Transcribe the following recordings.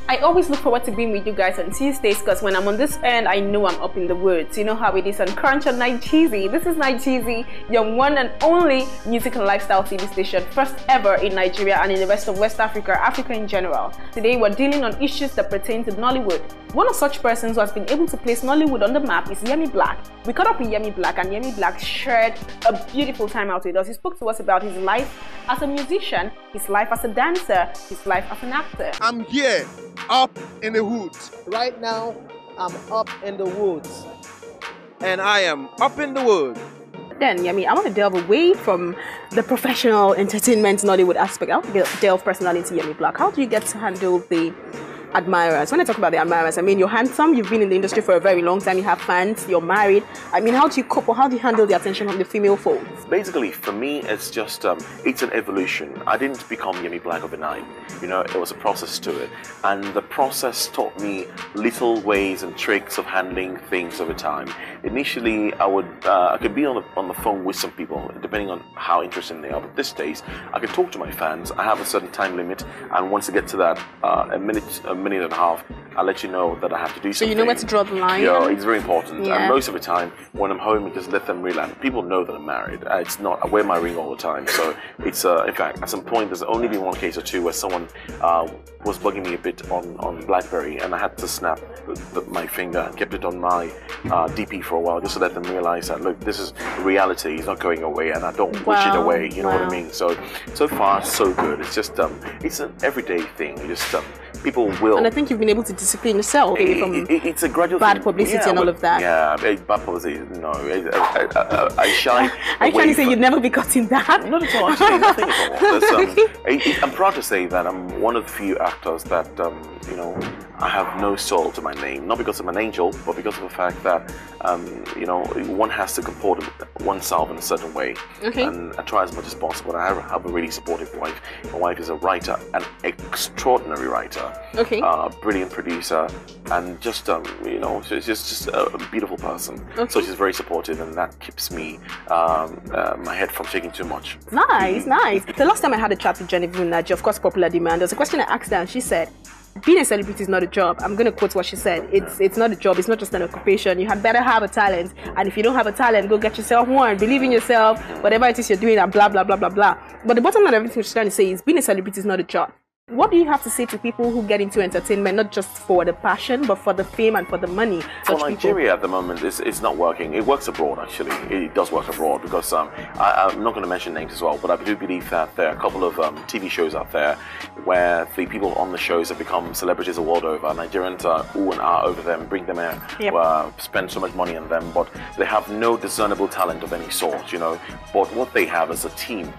I always look forward to being with you guys on Tuesdays because when I'm on this end, I know I'm up in the woods. You know how it is on Crunch on Nigezie. This is Nigezie, your one and only music and lifestyle TV station, first ever in Nigeria and in the rest of West Africa, Africa in general. Today we're dealing on issues that pertain to Nollywood. One of such persons who has been able to place Nollywood on the map is Yemi Blaq. We caught up with Yemi Blaq and Yemi Blaq shared a beautiful time out with us. He spoke to us about his life as a musician, his life as a dancer, his life as an actor. I'm here, up in the woods. Right now, I'm up in the woods. And I am up in the woods. Then, Yemi, I want to delve away from the professional entertainment Nollywood aspect. I want to delve personally into Yemi Blaq. How do you get to handle the admirers? When I talk about the admirers, I mean, you're handsome, you've been in the industry for a very long time, you have fans, you're married. I mean, how do you cope or how do you handle the attention from the female fold? Basically, for me, it's just, it's an evolution. I didn't become Yemi Blaq overnight. You know, it was a process to it. And the process taught me little ways and tricks of handling things over time. Initially, I could be on the phone with some people, depending on how interested they are. But these days, I can talk to my fans. I have a certain time limit. And once I get to that, a minute and a half, I'll let you know that I have to do something. So you know where to draw the line? Yeah, it's very important. Yeah. And most of the time, when I'm home, I just let them realize. People know that I'm married. It's not, I wear my ring all the time. So it's, in fact, at some point, there's only been one case or two where someone was bugging me a bit on BlackBerry, and I had to snap my finger and kept it on my DP for a while, just to let them realize that, look, this is reality. It's not going away, and I don't wish it away. You know what I mean? So far, so good. It's just, it's an everyday thing. You just, people will. And I think you've been able to discipline yourself from it's a gradual bad thing. publicity and all of that. Yeah, bad publicity. No, I shine. Are you trying to say you'd never be caught in that? Not at all. Actually, nothing at all. I'm proud to say that I'm one of the few actors that you know, I have no soul to my name. Not because I'm an angel, but because of the fact that you know, one has to comport oneself in a certain way. Okay. And I try as much as possible. I have a really supportive wife. My wife is a writer, an extraordinary writer. Okay. Brilliant producer, and just you know, she's just a beautiful person. Okay. So she's very supportive, and that keeps me my head from shaking too much. Nice, nice. The last time I had a chat with Genevieve Naji, of course, Popular Demand, there's a question I asked her, and she said, being a celebrity is not a job. I'm going to quote what she said. It's not a job. It's not just an occupation. You had better have a talent. And if you don't have a talent, go get yourself one. Believe in yourself. Whatever it is you're doing, and blah, blah, blah, blah, blah. But the bottom line of everything she's trying to say is being a celebrity is not a job. What do you have to say to people who get into entertainment, not just for the passion, but for the fame and for the money? For Nigeria at the moment, it's not working. It works abroad, actually. It does work abroad because I'm not going to mention names as well, but I do believe that there are a couple of TV shows out there where the people on the shows have become celebrities the world over. Nigerians are ooh and ah over them, bring them in, spend so much money on them, but they have no discernible talent of any sort, you know. But what they have is a team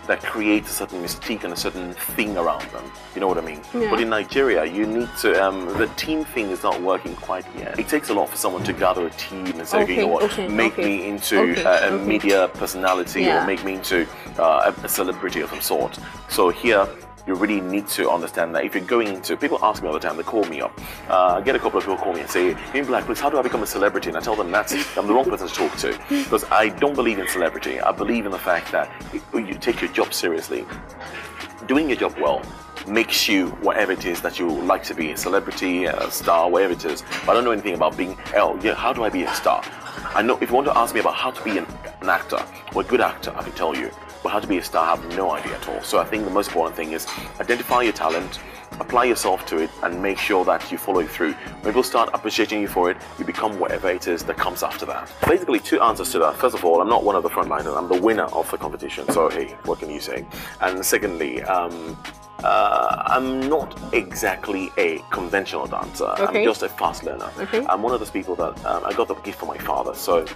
that creates a certain mystique and a certain thing around them. You know what I mean? Yeah. But in Nigeria, you need to, the team thing is not working quite yet. It takes a lot for someone to gather a team and say, okay, you know what, make me into a media personality or make me into a celebrity of some sort. So here, you really need to understand that if you're going into, people ask me all the time, they call me up. I get a couple of people call me and say, Yemi Blaq, please, how do I become a celebrity? And I tell them I'm the wrong person to talk to, because I don't believe in celebrity. I believe in the fact that you take your job seriously. Doing your job well makes you whatever it is that you like to be, a celebrity, a star, whatever it is. But I don't know anything about being, how do I be a star? I know if you want to ask me about how to be an actor, or a good actor, I can tell you. But how to be a star, I have no idea at all. So I think the most important thing is identify your talent, apply yourself to it, and make sure that you follow it through. When people start appreciating you for it, you become whatever it is that comes after that. Basically, two answers to that. First of all, I'm not one of the frontliners. I'm the winner of the competition. So hey, what can you say? And secondly, I'm not exactly a conventional dancer. I'm just a fast learner. I'm one of those people that I got the gift from my father. So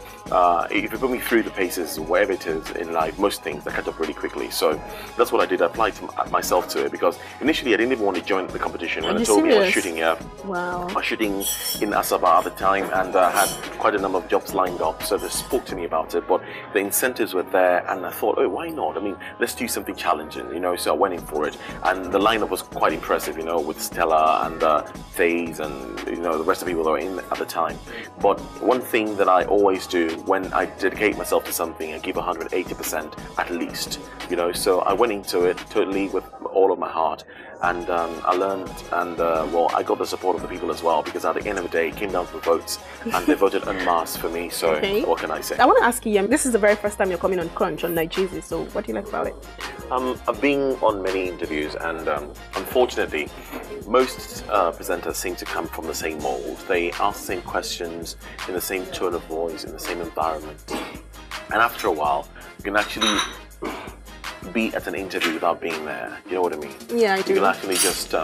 if you put me through the paces, whatever it is in life, most things I catch up really quickly. So that's what I did. I applied myself to it because initially I didn't even want to join the competition. When they told me I was shooting, I was shooting in Asaba at the time, and I had quite a number of jobs lined up. So they spoke to me about it, but the incentives were there, and I thought, oh, why not? I mean, let's do something challenging, you know. So I went in for it. And the lineup was quite impressive, you know, with Stella and Faze and, you know, the rest of the people that were in at the time. But one thing that I always do when I dedicate myself to something, I give 180% at least, you know. So I went into it totally with all of my heart. And I learned, and well, I got the support of the people as well, because at the end of the day, it came down to the votes, and they voted en masse for me. So what can I say? I want to ask you, this is the very first time you're coming on Crunch on Nigezie. So what do you like about it? I've been on many interviews, and unfortunately, most presenters seem to come from the same mold. They ask the same questions in the same tone of voice, in the same environment. And after a while, you can actually be at an interview without being there. You know what I mean? Yeah, I do. You can actually just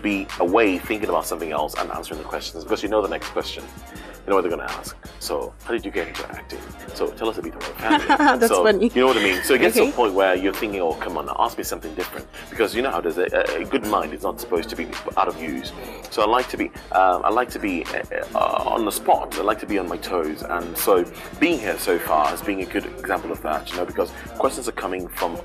be away thinking about something else and answering the questions, because you know the next question. You know what they're going to ask. So, how did you get into acting? So, tell us a bit about your family. That's funny. You know what I mean? So, it gets to a point where you're thinking, oh, come on, ask me something different. Because you know how there's a good mind is not supposed to be out of use. So, I like to be on the spot. I like to be on my toes. And so, being here so far has been a good example of that, you know, because questions are coming from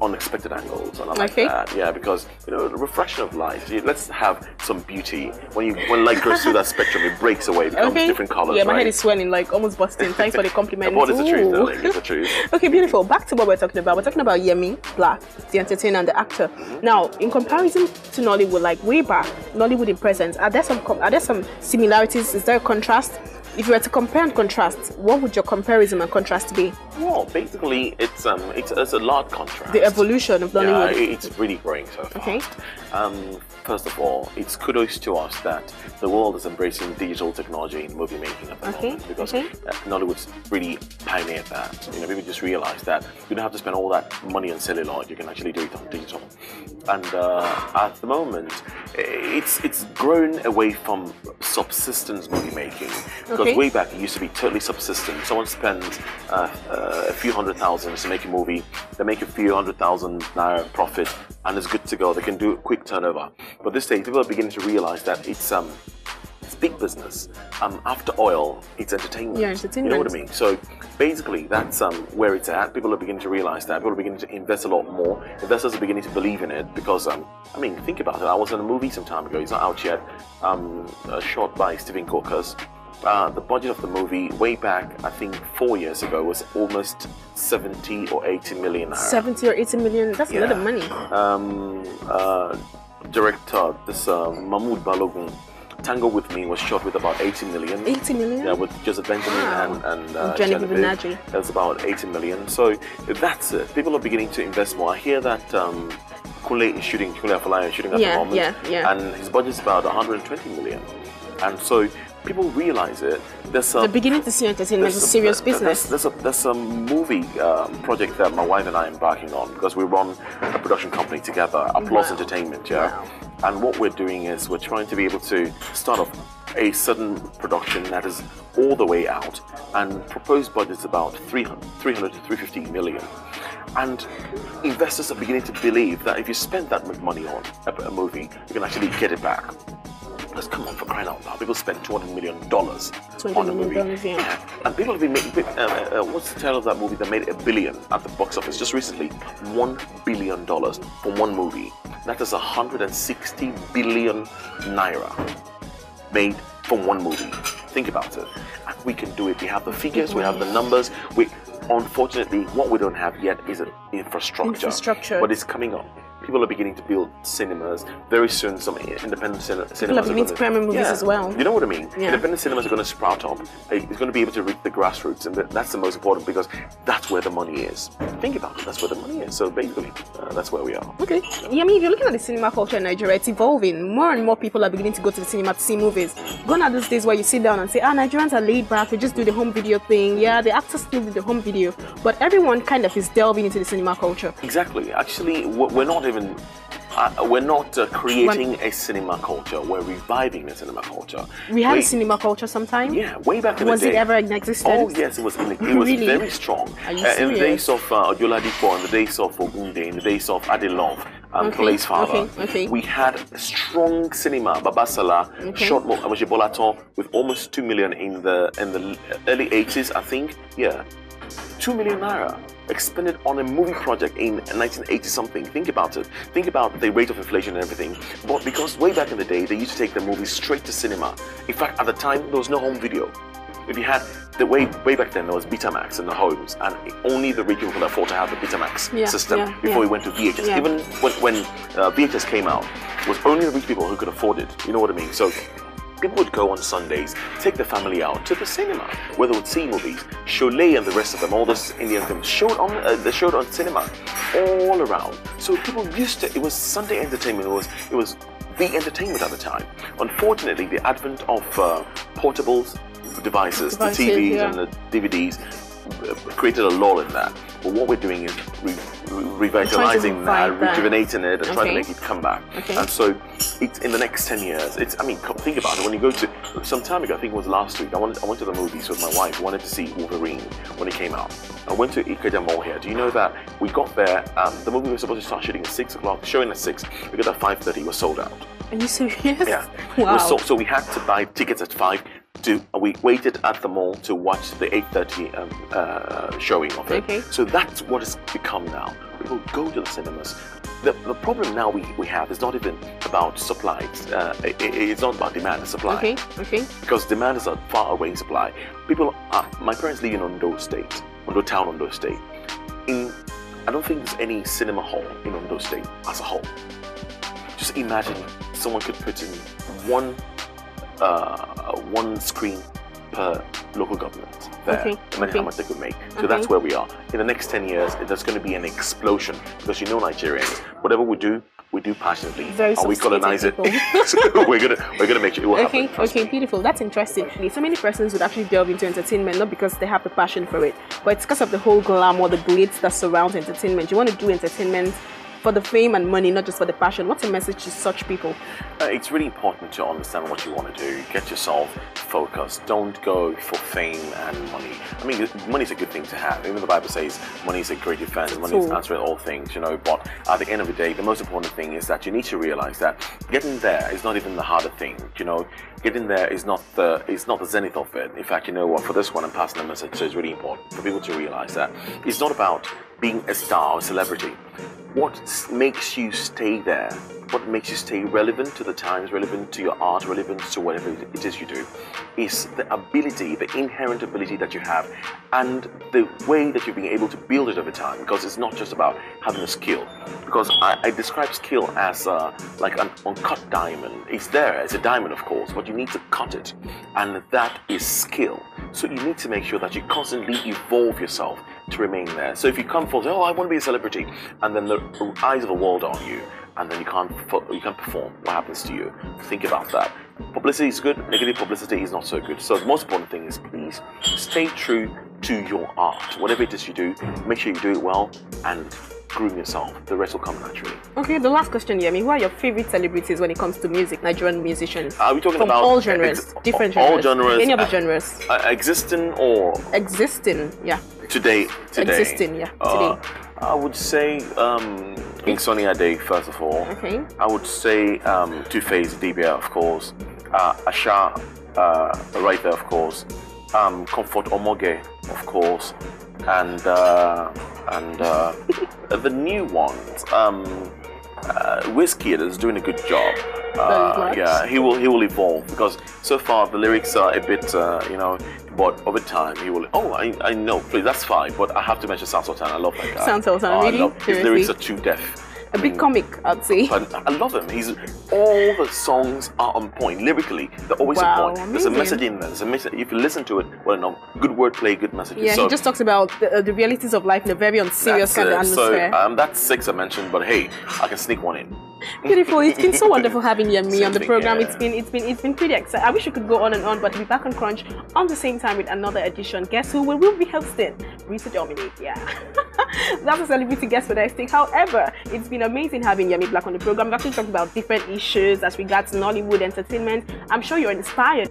unexpected angles, and I like that. Yeah, because you know, the reflection of light. Let's have some beauty. When light goes through that spectrum, it breaks away, becomes different colors. Yeah, my head is swelling, like almost busting. Thanks for the compliment. What is the truth, darling? It's the truth. Okay, beautiful. Back to what we're talking about. We're talking about Yemi Blaq, the entertainer and the actor. Now, in comparison to Nollywood, like way back, Nollywood in present, are there some similarities? Is there a contrast? If you were to compare and contrast, what would your comparison and contrast be? Well, basically, it's a large contrast. The evolution of Nollywood. Yeah, it's really growing so fast. Okay. First of all, it's kudos to us that the world is embracing digital technology in movie making at the moment, because Nollywood's really pioneered that. You know, people just realize that you don't have to spend all that money on celluloid. You can actually do it on digital. And at the moment, it's grown away from subsistence movie making. Because way back, it used to be totally subsistent. Someone spends a few $100,000 to make a movie, they make a few $100,000 profit, and it's good to go. They can do a quick turnover. But this day, people are beginning to realize that it's big business. After oil, it's entertainment. Yeah, entertainment. You know what I mean? So basically, that's where it's at. People are beginning to realize that. People are beginning to invest a lot more. Investors are beginning to believe in it, because I mean, think about it. I was in a movie some time ago. It's not out yet. Shot by Stephen Corkers. The budget of the movie way back, I think 4 years ago, was almost 70 or 80 million. 70 or 80 million, that's a lot of money. Director, this Mahmoud Balogun, Tango With Me was shot with about 80 million. 80 million? Yeah, with Joseph Benjamin and Jennifer Naji. That's about 80 million. So that's it. People are beginning to invest more. I hear that Kule is shooting, Kule Afolayan is shooting at the moment. And his budget's about 120 million. And so people realize it. They're beginning to see entertainment as a serious business. There's a movie project that my wife and I are embarking on, because we run a production company together, Applause Entertainment, And what we're doing is we're trying to be able to start off a sudden production that is all the way out, and proposed budget's about 300 to 350 million. And investors are beginning to believe that if you spend that much money on a movie, you can actually get it back. Let's come on, for crying out loud. People spend $200 million on a movie. And people have been making, what's the title of that movie that made $1 billion at the box office just recently? $1 billion for one movie. That is 160 billion naira made from one movie. Think about it. And we can do it. We have the figures, we have the numbers. Unfortunately, what we don't have yet is an infrastructure. But it's coming up. People are beginning to build cinemas. Very soon, some independent cinemas People are beginning to premium movies as well. You know what I mean? Independent cinemas are going to sprout up. It's going to be able to reach the grassroots, and that's the most important, because that's where the money is. Think about it. That's where the money is. So basically, that's where we are. Okay. Yeah, I mean, if you're looking at the cinema culture in Nigeria, it's evolving. More and more people are beginning to go to the cinema to see movies. Gone are those days where you sit down and say, Nigerians are laid back. They just do the home video thing. Yeah, the actors still do the home video. But everyone kind of is delving into the cinema culture. Exactly. Actually, we're not creating a cinema culture. We're reviving the cinema culture. We had a cinema culture sometime? Yeah, way back in the day. Was it ever in existence? Oh, yes, it was. It was really? Very strong. Are you serious? In the days of Odoladipo, in the days of Ogunde, in the days of Adelove, Police Father, we had strong cinema. Babasala shot Amojibolaton with almost 2 million in the early 80s, I think. Yeah, 2 million naira expended on a movie project in 1980 something. Think about it. Think about the rate of inflation and everything. But because way back in the day, they used to take the movies straight to cinema. In fact, at the time, there was no home video. if you had the way back then, there was Betamax in the homes, and only the rich people could afford to have the Betamax system before we went to VHS. Even when VHS came out, it was only the rich people who could afford it. You know what I mean? So people would go on Sundays, take the family out to the cinema, where they would see movies. Sholay and the rest of them, all those Indian films, showed on cinema all around. So people used to. It was Sunday entertainment. It was the entertainment at the time. Unfortunately, the advent of portable devices, the TVs and the DVDs, created a lull in that. But what we're doing is revitalizing that, rejuvenating it, and trying to make it come back. And so, it's in the next 10 years. I mean, think about it. When you go to some time ago, I think it was last week. I went to the movies with my wife. Wanted to see Wolverine when it came out. I went to Ikeja Mall here. Do you know that we got there? The movie was supposed to start shooting at 6 o'clock, showing at 6. We got at 5:30. Was sold out. Are you serious? Yeah. Wow. So we had to buy tickets at 5. We waited at the mall to watch the 8:30 showing of it. So that's what it's become now. People go to the cinemas. The problem now we have is not even about supply. It's not about demand and supply. Because demand is far away in supply. My parents live in Ondo State, Ondo Town, Ondo State. I don't think there's any cinema hall in Ondo State as a whole. Just imagine someone could put in one screen per local government there. Imagine how much they could make. So that's where we are. In the next 10 years, there's going to be an explosion, because you know Nigerians, whatever we do passionately. And we colonize it. So we're gonna make sure it will happen. Okay, beautiful. That's interesting. So many persons would actually delve into entertainment not because they have the passion for it, but it's because of the whole glamour, the glitz that surrounds entertainment. You want to do entertainment for the fame and money, not just for the passion. What's the message to such people? It's really important to understand what you want to do. Get yourself focused. Don't go for fame and money. I mean, money is a good thing to have. Even the Bible says money is a great defense. Money is answering all things, you know. But at the end of the day, the most important thing is that you need to realize that getting there is not even the harder thing. You know, getting there is not the zenith of it. In fact, you know what? For this one, I'm passing a message. So it's really important for people to realize that it's not about being a star or a celebrity. What makes you stay there? What makes you stay relevant to the times, relevant to your art, relevant to whatever it is you do, is the ability, the inherent ability that you have, and the way that you've been able to build it over time. Because it's not just about having a skill. Because I describe skill as like an uncut diamond. It's there, it's a diamond, of course, but you need to cut it, and that is skill. So you need to make sure that you constantly evolve yourself to remain there. So if you come forward, oh, I want to be a celebrity, and then the eyes of the world are on you, and then you can't perform, what happens to you? Think about that. Publicity is good, negative publicity is not so good. So the most important thing is, please stay true to your art. Whatever it is you do, make sure you do it well and groom yourself. The rest will come naturally. Okay, the last question, Yemi. Who are your favorite celebrities when it comes to music, Nigerian musicians? Are we talking from about all genres, different genres? All genres. Any other genres? Existing or? Existing, yeah. Today. Existing, yeah. Today. I would say King Sunny Ade, first of all. Okay. I would say Two-Face, Dibia, of course. Asha, right there, of course. Comfort Omoge, of course. And the new ones. Wizkid is doing a good job. Yeah, he will evolve, because so far the lyrics are a bit, you know, but over time he will. Oh, I know, please, that's fine, but I have to mention Sam Sultan. I love that guy. Sam Sultan, really? His lyrics are too deaf. A big comic, I'd say. But I love him. All the songs are on point. Lyrically, they're always on point. Amazing. There's a message in there. There's a message. If you listen to it, well, no, good wordplay, good messages. Yeah, so, he just talks about the realities of life in a very unserious kind of atmosphere. So that's 6 I mentioned, but hey, I can sneak one in. Beautiful. It's been so wonderful having Yemi on the program. Yeah. It's been pretty exciting. I wish we could go on and on, but we'll be back on Crunch on the same time with another edition. Guess who will be hosting? Risa Dominic. Yeah, that's a celebrity guest for next week. However, it's been amazing having Yemi Blaq on the program. We've actually talked about different issues as regards Nollywood entertainment. I'm sure you're inspired.